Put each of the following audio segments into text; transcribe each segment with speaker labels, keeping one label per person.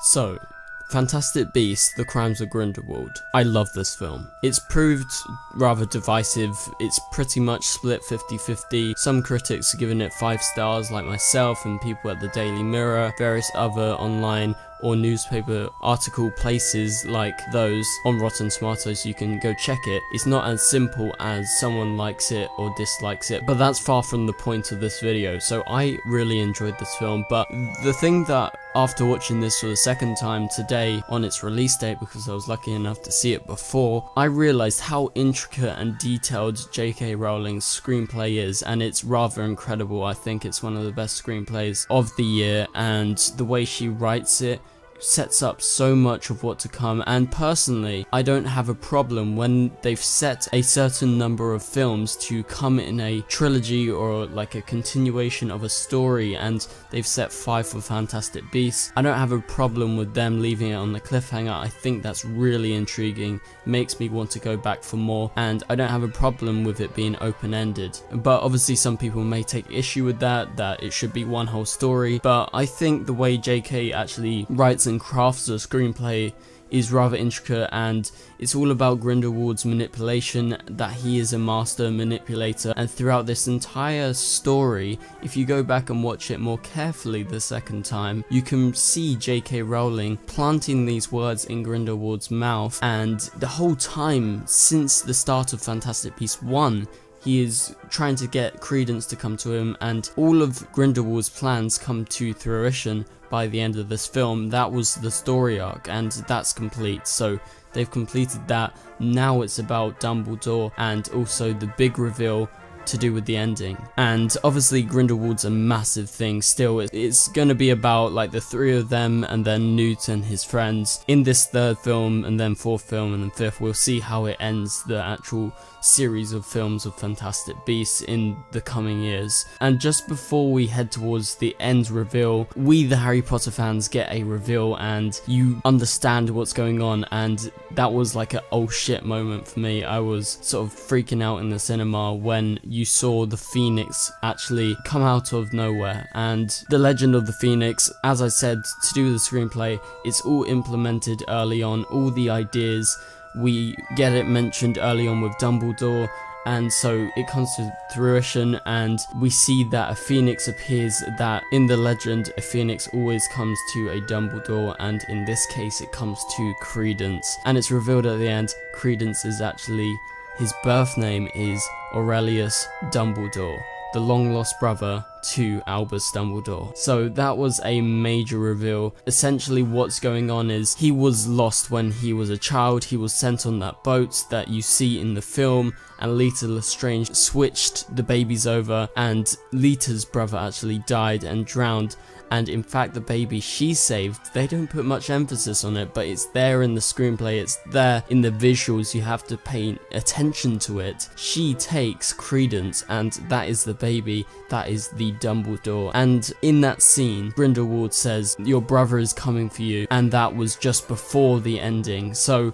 Speaker 1: So, Fantastic Beasts: The Crimes of Grindelwald. I love this film. It's proved rather divisive. It's pretty much split 50-50. Some critics are giving it 5 stars like myself and people at the Daily Mirror, various other online or newspaper article places like those on Rotten Tomatoes. You can go check it. It's not as simple as someone likes it or dislikes it, but that's far from the point of this video. So I really enjoyed this film, but the thing that after watching this for the second time today on its release date, because I was lucky enough to see it before, I realized how intricate and detailed J.K. Rowling's screenplay is, and it's rather incredible. I think it's one of the best screenplays of the year, and the way she writes it sets up so much of what to come. And personally, I don't have a problem when they've set a certain number of films to come in a trilogy or like a continuation of a story, and they've set 5 for Fantastic Beasts. I don't have a problem with them leaving it on the cliffhanger. I think that's really intriguing, makes me want to go back for more, and I don't have a problem with it being open-ended. But obviously some people may take issue with that it should be one whole story, but I think the way JK actually writes and crafts the screenplay is rather intricate, and it's all about Grindelwald's manipulation, that he is a master manipulator. And throughout this entire story, if you go back and watch it more carefully the second time, you can see J.K. Rowling planting these words in Grindelwald's mouth, and the whole time since the start of Fantastic Beasts 1, he is trying to get Credence to come to him, and all of Grindelwald's plans come to fruition by the end of this film. That was the story arc, and that's complete. So they've completed that. Now it's about Dumbledore and also the big reveal to do with the ending. And obviously Grindelwald's a massive thing still. It's gonna be about like the 3 of them and then Newt and his friends in this 3rd film, and then 4th film, and then 5th. We'll see how it ends the actual series of films of Fantastic Beasts in the coming years. And just before we head towards the end reveal, we the Harry Potter fans get a reveal and you understand what's going on, and that was like an oh shit moment for me. I was sort of freaking out in the cinema when you saw the Phoenix actually come out of nowhere. And the legend of the Phoenix, as I said, to do the screenplay, it's all implemented early on. All the ideas, we get it mentioned early on with Dumbledore, and so it comes to fruition, and we see that a phoenix appears. That in the legend, a phoenix always comes to a Dumbledore, and in this case it comes to Credence. And it's revealed at the end, Credence is actually, his birth name is Aurelius Dumbledore, the long lost brother to Albus Dumbledore. So that was a major reveal. Essentially what's going on is he was lost when he was a child. He was sent on that boat that you see in the film, and Leta Lestrange switched the babies over, and Leta's brother actually died and drowned. And in fact the baby she saved, they don't put much emphasis on it, but it's there in the screenplay, it's there in the visuals, you have to pay attention to it. She takes Credence, and that is the baby, that is the Dumbledore. And in that scene, Grindelwald says, "Your brother is coming for you," and that was just before the ending. So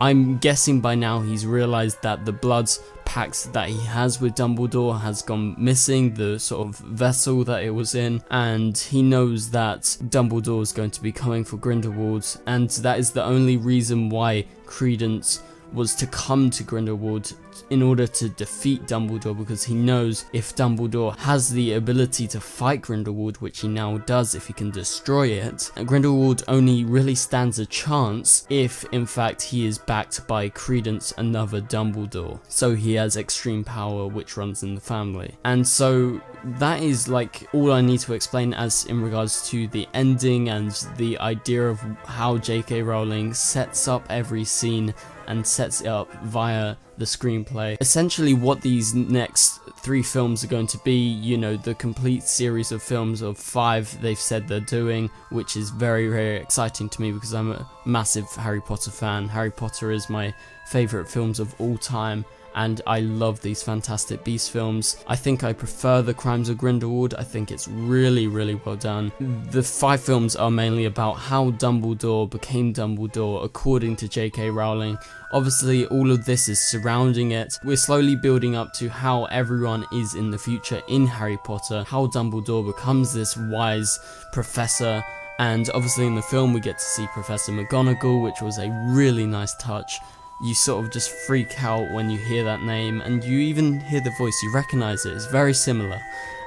Speaker 1: I'm guessing by now he's realized that the blood pact that he has with Dumbledore has gone missing, the sort of vessel that it was in, and he knows that Dumbledore is going to be coming for Grindelwald, and that is the only reason why Credence was to come to Grindelwald in order to defeat Dumbledore, because he knows if Dumbledore has the ability to fight Grindelwald, which he now does if he can destroy it, Grindelwald only really stands a chance if in fact he is backed by Credence, another Dumbledore. So he has extreme power which runs in the family. And so that is like all I need to explain as in regards to the ending and the idea of how J.K. Rowling sets up every scene and sets it up via the screenplay. Essentially what these next 3 films are going to be, you know, the complete series of films of 5 they've said they're doing, which is very, very exciting to me because I'm a massive Harry Potter fan. Harry Potter is my favourite films of all time, and I love these Fantastic Beasts films. I think I prefer The Crimes of Grindelwald. I think it's really, really well done. The 5 films are mainly about how Dumbledore became Dumbledore according to J.K. Rowling. Obviously all of this is surrounding it. We're slowly building up to how everyone is in the future in Harry Potter, how Dumbledore becomes this wise professor And obviously in the film we get to see Professor McGonagall, which was a really nice touch. You sort of just freak out when you hear that name, and you even hear the voice, you recognise it, it's very similar.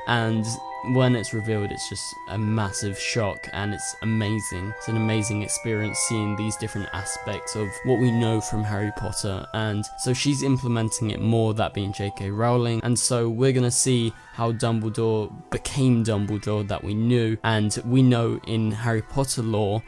Speaker 1: And when it's revealed, it's just a massive shock, and it's amazing. It's an amazing experience seeing these different aspects of what we know from Harry Potter, and so she's implementing it more, that being J.K. Rowling, and so we're gonna see how Dumbledore became Dumbledore that we knew. And we know in Harry Potter lore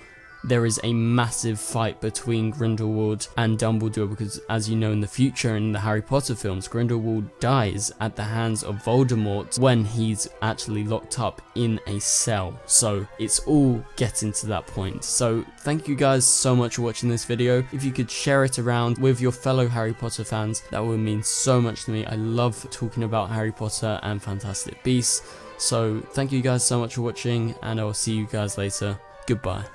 Speaker 1: there is a massive fight between Grindelwald and Dumbledore, because as you know, in the future in the Harry Potter films, Grindelwald dies at the hands of Voldemort when he's actually locked up in a cell. So it's all getting to that point. So thank you guys so much for watching this video. If you could share it around with your fellow Harry Potter fans, that would mean so much to me. I love talking about Harry Potter and Fantastic Beasts. So thank you guys so much for watching, and I will see you guys later. Goodbye.